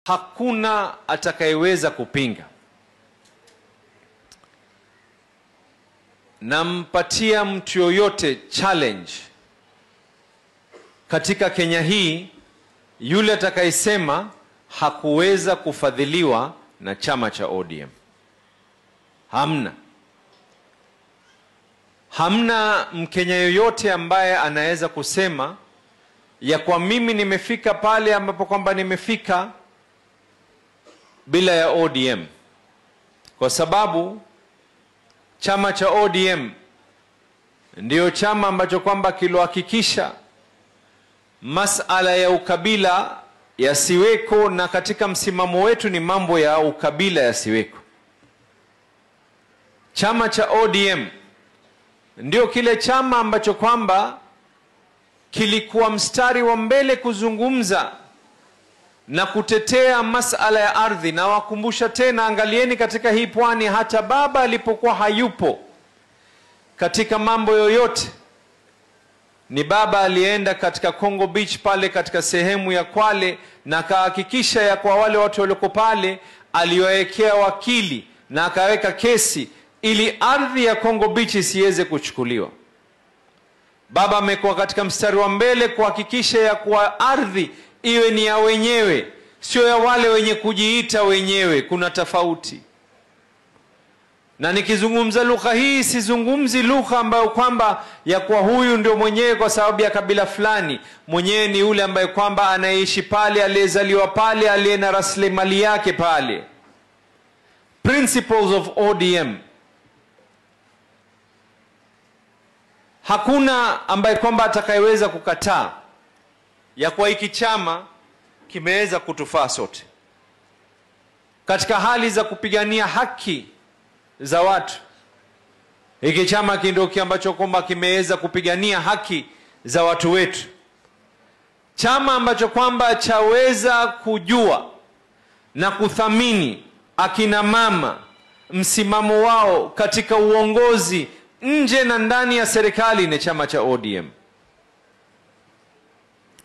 Hakuna atakayeweza kupinga. Nampatia mtu yoyote challenge katika Kenya hii, yule atakayesema hakuweza kufadhiliwa na chama cha ODM. Hamna Mkenya yoyote ambaye anaweza kusema ya kwa mimi nimefika pale ambapo kwamba nimefika bila ya ODM, kwa sababu chama cha ODM ndio chama ambacho kwamba kilohakikisha masala ya ukabila yasiweko, na katika msimamo wetu ni mambo ya ukabila yasiweko. Chama cha ODM ndio kile chama ambacho kwamba kilikuwa mstari wa mbele kuzungumza na kutetea masala ya ardhi. Na wakumbusha tena, angalieni katika hii pwani, hata baba alipokuwa hayupo katika mambo yoyote, ni baba alienda katika Congo Beach pale katika sehemu ya Kwale, na kahakikisha ya kwa wale watu walioko pale aliwaekea wakili na akaweka kesi ili ardhi ya Congo Beach isiweze kuchukuliwa. Baba amekuwa katika mstari wa mbele kuhakikisha ya kwa ardhi iwe ni ya wenyewe, sio ya wale wenye kujiita wenyewe. Kuna tofauti. Na nikizungumza lugha hii, sizungumzi lugha ambayo kwamba ya kwa huyu ndio mwenyewe kwa sababu ya kabila fulani. Mwenyewe ni yule ambaye kwamba anaishi pale, aliyezaliwa pale, aliye na rasilimali yake pale. Principles of ODM. Hakuna ambaye kwamba atakayeweza kukataa ya kwa hiki chama kimeweza kutufaa sote katika hali za kupigania haki za watu. Hiki chama ndio ambacho kwamba kimeweza kupigania haki za watu wetu, chama ambacho kwamba chaweza kujua na kuthamini akina mama, msimamo wao katika uongozi nje na ndani ya serikali, ni chama cha ODM.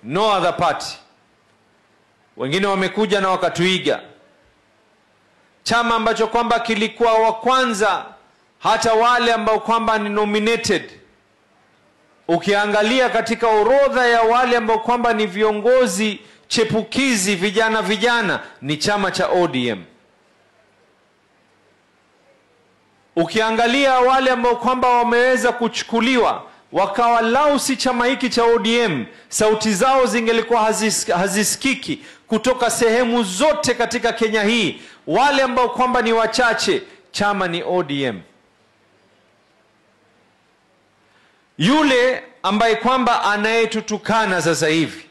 No other party. Wengine wamekuja na wakatuiga. Chama ambacho kwamba kilikuwa wa kwanza, hata wale ambao kwamba ni nominated, ukiangalia katika orodha ya wale ambao kwamba ni viongozi chepukizi, vijana, ni chama cha ODM. Ukiangalia wale ambao kwamba wameweza kuchukuliwa wakawa lau si chama hiki cha ODM, sauti zao zingelikuwa hazisikiki kutoka sehemu zote katika Kenya hii. Wale ambao kwamba ni wachache, chama ni ODM. Yule ambaye kwamba anayetutukana sasa hivi,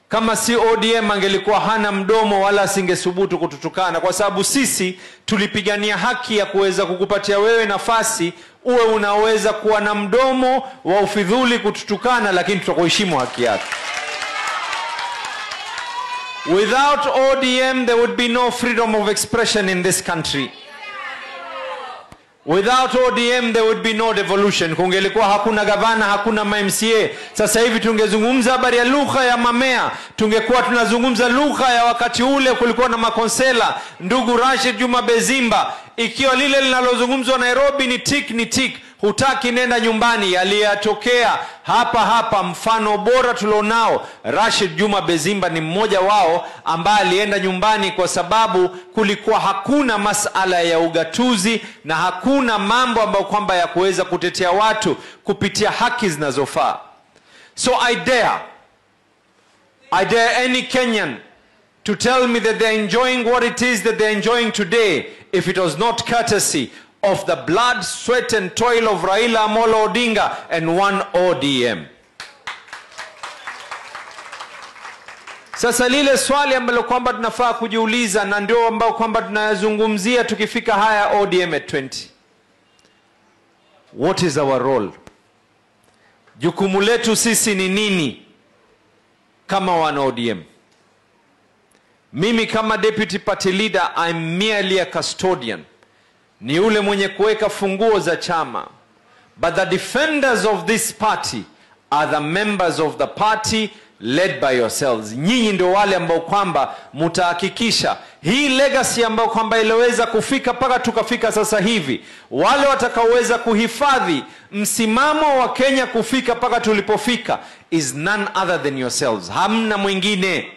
kama si ODM angelikuwa hana mdomo wala asingesubutu kututukana, kwa sababu sisi tulipigania haki ya kuweza kukupatia wewe nafasi uwe unaweza kuwa na mdomo wa ufidhuli kututukana, lakini tutakuheshimu haki yako. Without ODM there would be no freedom of expression in this country. Without ODM there would be no devolution. Kungelikuwa hakuna gavana, hakuna MCA. Sasa hivi tungezungumza habari ya lugha ya mamea, tungekuwa tunazungumza lugha ya wakati ule kulikuwa na makonsela, ndugu Rashid Juma Bezimba. Ikiwa lile linalozungumzwa Nairobi ni tik, hutaki nenda nyumbani, aliyatokea hapa. Mfano bora tulionao, Rashid Juma Bezimba ni mmoja wao ambaye alienda nyumbani kwa sababu kulikuwa hakuna masala ya ugatuzi na hakuna mambo ambayo kwamba ya kuweza kutetea watu kupitia haki zinazofaa. So I dare any Kenyan to tell me that they're enjoying what it is that they're enjoying today if it was not courtesy of the blood, sweat and toil of Raila Amolo Odinga and one ODM. Sasa lile swali ambalo kwamba tunafaa kujiuliza, na ndio ambao kwamba tunayazungumzia tukifika haya ODM at 20. What is our role? Jukumu letu sisi ni nini kama wana ODM? Mimi kama deputy party leader, I'm merely a custodian. Ni yule mwenye kuweka funguo za chama. But the defenders of this party are the members of the party led by yourselves. Nyinyi ndio wale ambao kwamba mutahakikisha hii legacy ambayo kwamba ileweza kufika mpaka tukafika sasa hivi, wale watakaoweza kuhifadhi msimamo wa Kenya kufika mpaka tulipofika is none other than yourselves. Hamna mwingine.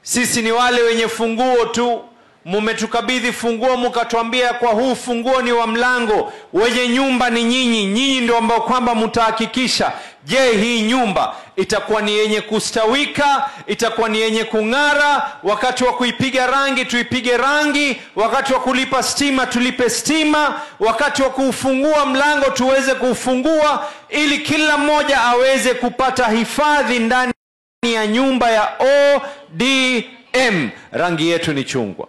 Sisi ni wale wenye funguo tu. Mumetukabidhi funguo, mukatuambia kwa huu funguo ni wa mlango, wenye nyumba ni nyinyi. Nyinyi ndio ambao kwamba mutahakikisha, je, hii nyumba itakuwa ni yenye kustawika, itakuwa ni yenye kung'ara, wakati wa kuipiga rangi tuipige rangi, wakati wa kulipa stima tulipe stima, wakati wa kufungua mlango tuweze kufungua, ili kila mmoja aweze kupata hifadhi ndani ya nyumba ya ODM. Rangi yetu ni chungwa.